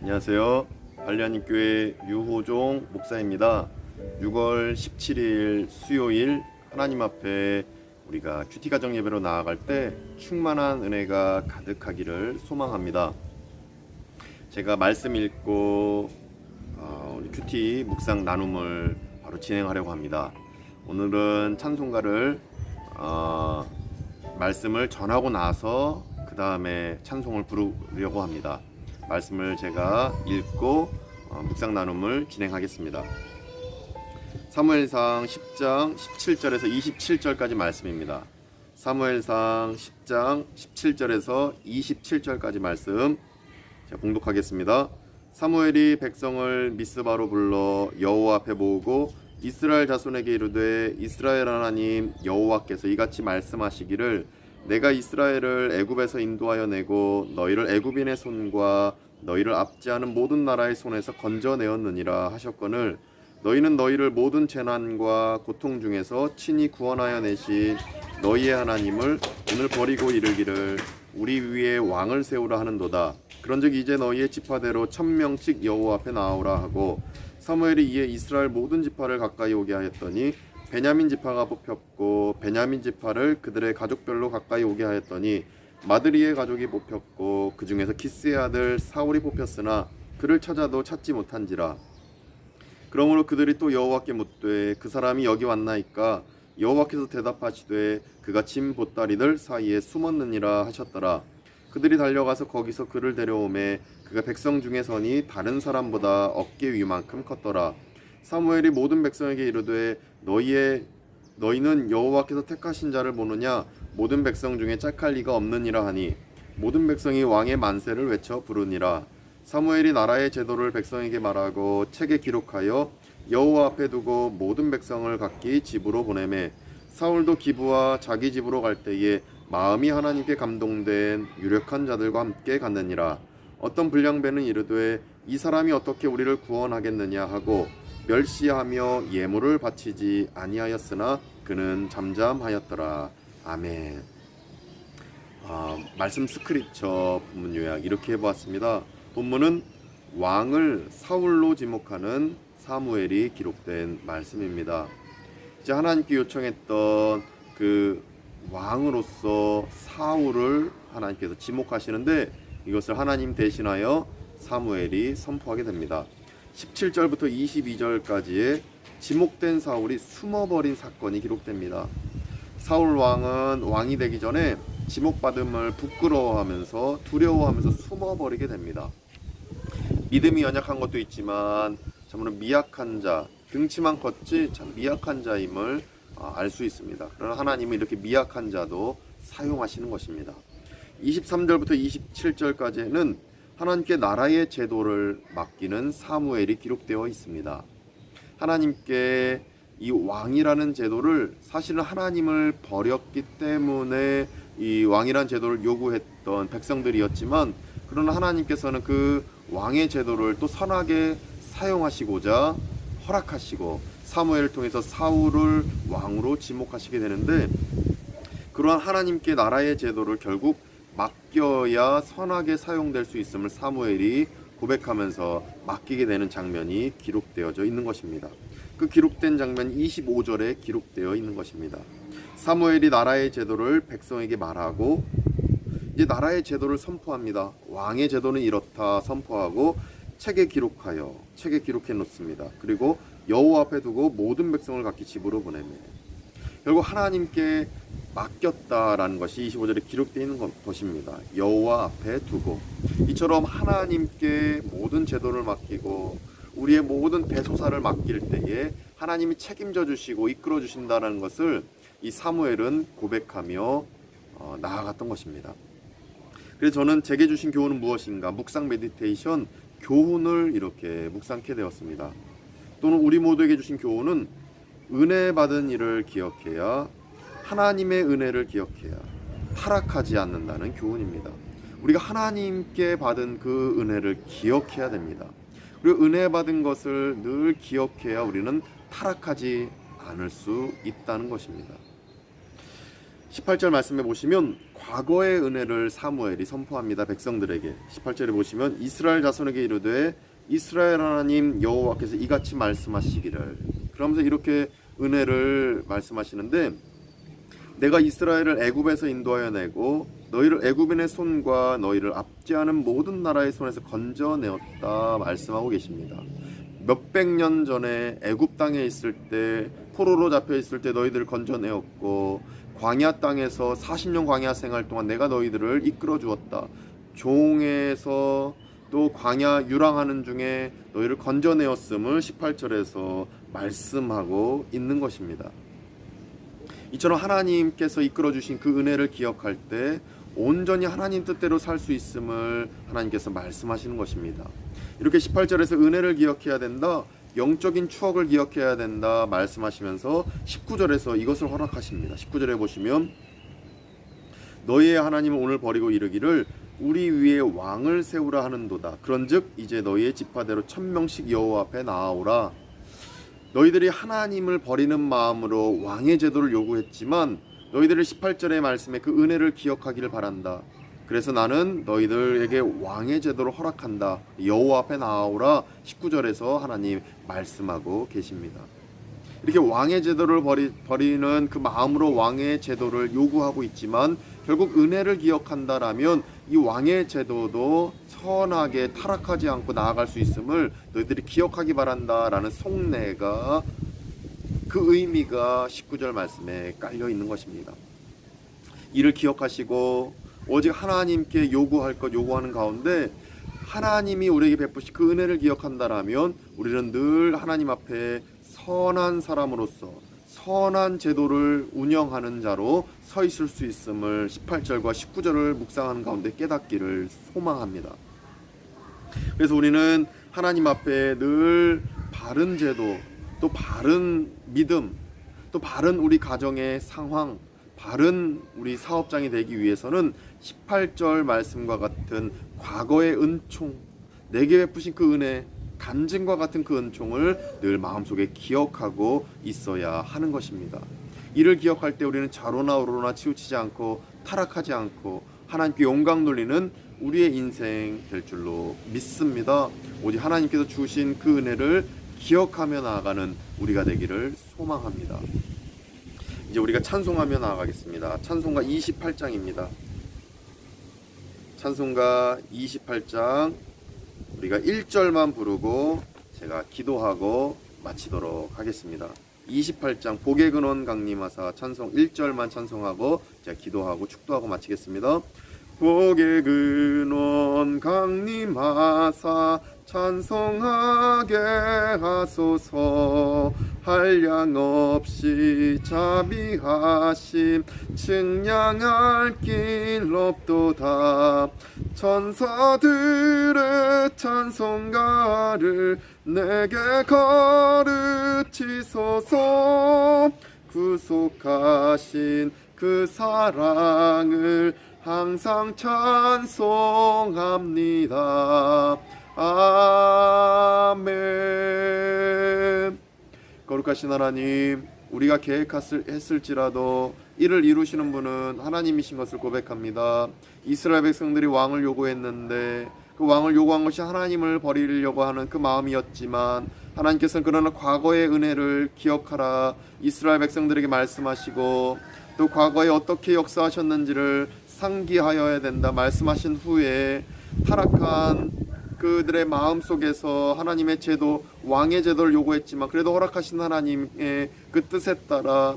안녕하세요. 알리아님교회 유호종 목사입니다. 6월 17일 수요일 하나님 앞에 우리가 큐티 가정 예배로 나아갈 때 충만한 은혜가 가득하기를 소망합니다. 제가 말씀 읽고 우리 큐티 묵상 나눔을 바로 진행하려고 합니다. 오늘은 찬송가를 말씀을 전하고 나서 그 다음에 찬송을 부르려고 합니다. 말씀을 제가 읽고 묵상 나눔을 진행하겠습니다. 사무엘상 10장 17절에서 27절까지 말씀입니다. 사무엘상 10장 17절에서 27절까지 말씀 제가 봉독하겠습니다. 사무엘이 백성을 미스바로 불러 여호와 앞에 모으고 이스라엘 자손에게 이르되 이스라엘 하나님 여호와께서 이같이 말씀하시기를 내가 이스라엘을 애굽에서 인도하여 내고 너희를 애굽인의 손과 너희를 압제하는 모든 나라의 손에서 건져내었느니라 하셨거늘 너희는 너희를 모든 재난과 고통 중에서 친히 구원하여 내신 너희의 하나님을 오늘 버리고 이르기를 우리 위에 왕을 세우라 하는도다. 그런즉 이제 너희의 지파대로 1000명씩 여호와 앞에 나오라 하고 사무엘이 이에 이스라엘 모든 지파를 가까이 오게 하였더니 베냐민 지파가 뽑혔고 베냐민 지파를 그들의 가족별로 가까이 오게 하였더니 마드리의 가족이 뽑혔고 그 중에서 키스의 아들 사울이 뽑혔으나 그를 찾아도 찾지 못한지라. 그러므로 그들이 또 여호와께 묻되 그 사람이 여기 왔나이까 여호와께서 대답하시되 그가 진 보따리들 사이에 숨었느니라 하셨더라. 그들이 달려가서 거기서 그를 데려오매 그가 백성 중에 서니 다른 사람보다 어깨 위만큼 컸더라. 사무엘이 모든 백성에게 이르되 너희는 여호와께서 택하신 자를 보느냐 모든 백성 중에 짝할 리가 없느니라 하니 모든 백성이 왕의 만세를 외쳐 부르니라. 사무엘이 나라의 제도를 백성에게 말하고 책에 기록하여 여호와 앞에 두고 모든 백성을 각기 집으로 보내매 사울도 기브와 자기 집으로 갈 때에 마음이 하나님께 감동된 유력한 자들과 함께 갔느니라. 어떤 불량배는 이르되 이 사람이 어떻게 우리를 구원하겠느냐 하고 멸시하며 예물을 바치지 아니하였으나 그는 잠잠하였더라. 아멘. 말씀 스크립처 본문 요약 이렇게 해보았습니다. 본문은 왕을 사울로 지목하는 사무엘이 기록된 말씀입니다. 이제 하나님께 요청했던 그 왕으로서 사울을 하나님께서 지목하시는데 이것을 하나님 대신하여 사무엘이 선포하게 됩니다. 17절부터 22절까지의 지목된 사울이 숨어버린 사건이 기록됩니다. 사울 왕은 왕이 되기 전에 지목받음을 부끄러워하면서 두려워하면서 숨어버리게 됩니다. 믿음이 연약한 것도 있지만 참으로 미약한 자, 등치만 컸지 참 미약한 자임을 알 수 있습니다. 그러나 하나님은 이렇게 미약한 자도 사용하시는 것입니다. 23절부터 27절까지는 하나님께 나라의 제도를 맡기는 사무엘이 기록되어 있습니다. 하나님께 이 왕이라는 제도를 사실은 하나님을 버렸기 때문에 이 왕이라는 제도를 요구했던 백성들이었지만 그러나 하나님께서는 그 왕의 제도를 또 선하게 사용하시고자 허락하시고 사무엘을 통해서 사울을 왕으로 지목하시게 되는데 그러한 하나님께 나라의 제도를 결국 맡겨야 선하게 사용될 수 있음을 사무엘이 고백하면서 맡기게 되는 장면이 기록되어져 있는 것입니다. 그 기록된 장면 25절에 기록되어 있는 것입니다. 사무엘이 나라의 제도를 백성에게 말하고 이제 나라의 제도를 선포합니다. 왕의 제도는 이렇다 선포하고 책에 기록해 놓습니다. 그리고 여호와 앞에 두고 모든 백성을 각기 집으로 보내며 결국 하나님께 맡겼다라는 것이 25절에 기록되어 있는 것입니다. 여호와 앞에 두고 이처럼 하나님께 모든 제도를 맡기고 우리의 모든 대소사를 맡길 때에 하나님이 책임져 주시고 이끌어 주신다는 것을 이 사무엘은 고백하며 나아갔던 것입니다. 그래서 저는 제게 주신 교훈은 무엇인가 묵상 메디테이션 교훈을 이렇게 묵상케 되었습니다. 또는 우리 모두에게 주신 교훈은 은혜 받은 일을 기억해야 하나님의 은혜를 기억해야 타락하지 않는다는 교훈입니다. 우리가 하나님께 받은 그 은혜를 기억해야 됩니다. 그리고 은혜 받은 것을 늘 기억해야 우리는 타락하지 않을 수 있다는 것입니다. 18절 말씀에 보시면 과거의 은혜를 사무엘이 선포합니다. 백성들에게. 18절에 보시면 이스라엘 자손에게 이르되 이스라엘 하나님 여호와께서 이같이 말씀하시기를, 그러면서 이렇게 은혜를 말씀하시는데, 내가 이스라엘을 애굽에서 인도하여 내고 너희를 애굽인의 손과 너희를 압제하는 모든 나라의 손에서 건져내었다 말씀하고 계십니다. 몇백 년 전에 애굽 땅에 있을 때, 포로로 잡혀 있을 때 너희들을 건져내었고, 광야 땅에서 40년 광야 생활 동안 내가 너희들을 이끌어 주었다. 종에서 또 광야 유랑하는 중에 너희를 건져내었음을 18절에서 말씀하고 있는 것입니다. 이처럼 하나님께서 이끌어 주신 그 은혜를 기억할 때 온전히 하나님 뜻대로 살 수 있음을 하나님께서 말씀하시는 것입니다. 이렇게 18절에서 은혜를 기억해야 된다, 영적인 추억을 기억해야 된다 말씀하시면서 19절에서 이것을 허락하십니다. 19절에 보시면 너희의 하나님은 오늘 버리고 이르기를 우리 위에 왕을 세우라 하는도다. 그런즉 이제 너희의 지파대로 1000명씩 여호와 앞에 나아오라. 너희들이 하나님을 버리는 마음으로 왕의 제도를 요구했지만 너희들을 18절의 말씀에 그 은혜를 기억하기를 바란다. 그래서 나는 너희들에게 왕의 제도를 허락한다. 여호와 앞에 나아오라. 19절에서 하나님 말씀하고 계십니다. 이렇게 왕의 제도를 버리는 그 마음으로 왕의 제도를 요구하고 있지만 결국 은혜를 기억한다라면 이 왕의 제도도 선하게 타락하지 않고 나아갈 수 있음을 너희들이 기억하기 바란다라는 속내가, 그 의미가 19절 말씀에 깔려 있는 것입니다. 이를 기억하시고 오직 하나님께 요구할 것 요구하는 가운데 하나님이 우리에게 베푸신 그 은혜를 기억한다라면 우리는 늘 하나님 앞에 선한 사람으로서 선한 제도를 운영하는 자로 서 있을 수 있음을 18절과 19절을 묵상하는 가운데 깨닫기를 소망합니다. 그래서 우리는 하나님 앞에 늘 바른 제도, 또 바른 믿음, 또 바른 우리 가정의 상황, 바른 우리 사업장이 되기 위해서는 18절 말씀과 같은 과거의 은총, 내게 베푸신 그 은혜, 간증과 같은 그 은총을 늘 마음속에 기억하고 있어야 하는 것입니다. 이를 기억할 때 우리는 좌로나 우로나 치우치지 않고 타락하지 않고 하나님께 영광 돌리는 우리의 인생 될 줄로 믿습니다. 오직 하나님께서 주신 그 은혜를 기억하며 나아가는 우리가 되기를 소망합니다. 이제 우리가 찬송하며 나아가겠습니다. 찬송가 28장입니다. 찬송가 28장 우리가 1절만 부르고 제가 기도하고 마치도록 하겠습니다. 28장 복의 근원 강림하사 찬송 1절만 찬송하고 제가 기도하고 축도하고 마치겠습니다. 복의 근원 강림하사 찬송하게 하소서. 한량없이 자비하심 측량할 길 없도다. 천사들의 찬송가를 내게 가르치소서. 구속하신 그 사랑을 항상 찬송합니다. 아멘. 거룩하신 하나님, 우리가 계획했을지라도 이를 이루시는 분은 하나님이신 것을 고백합니다. 이스라엘 백성들이 왕을 요구했는데 그 왕을 요구한 것이 하나님을 버리려고 하는 그 마음이었지만 하나님께서는 그러나 과거의 은혜를 기억하라 이스라엘 백성들에게 말씀하시고 또 과거에 어떻게 역사하셨는지를 상기하여야 된다 말씀하신 후에 타락한 그들의 마음속에서 하나님의 제도, 왕의 제도를 요구했지만 그래도 허락하신 하나님의 그 뜻에 따라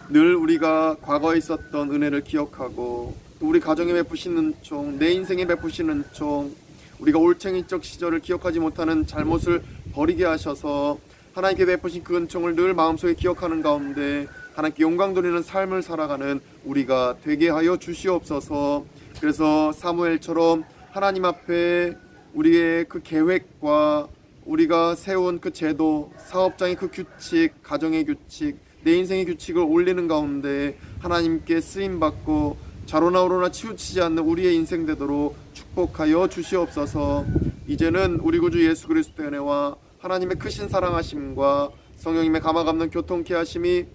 늘 우리가 과거에 있었던 은혜를 기억하고 또 우리 가정에 베푸신 은총, 내 인생에 베푸신 은총, 우리가 올챙이적 시절을 기억하지 못하는 잘못을 버리게 하셔서 하나님께 베푸신 그 은총을 늘 마음속에 기억하는 가운데 하나님께 영광 돌리는 삶을 살아가는 우리가 되게 하여 주시옵소서. 그래서 사무엘처럼 하나님 앞에 우리의 그 계획과 우리가 세운 그 제도, 사업장의 그 규칙, 가정의 규칙, 내 인생의 규칙을 올리는 가운데 하나님께 쓰임받고 좌로나 우로나 치우치지 않는 우리의 인생 되도록 축복하여 주시옵소서. 이제는 우리 구주 예수 그리스도의 은혜와 하나님의 크신 사랑하심과 성령님의 감화감동 교통케 하심이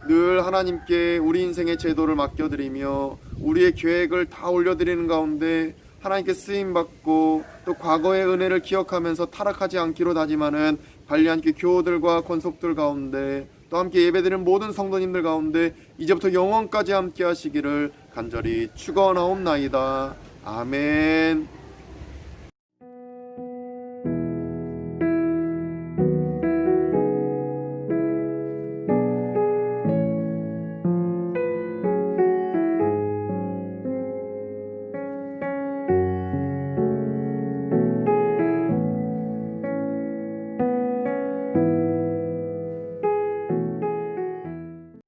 늘 하나님께 우리 인생의 제도를 맡겨드리며 우리의 계획을 다 올려드리는 가운데 하나님께 쓰임받고 또 과거의 은혜를 기억하면서 타락하지 않기로 다짐하는 관리한교 교우들과 권속들 가운데 또 함께 예배드리는 모든 성도님들 가운데 이제부터 영원까지 함께 하시기를 간절히 축원하옵나이다. 아멘.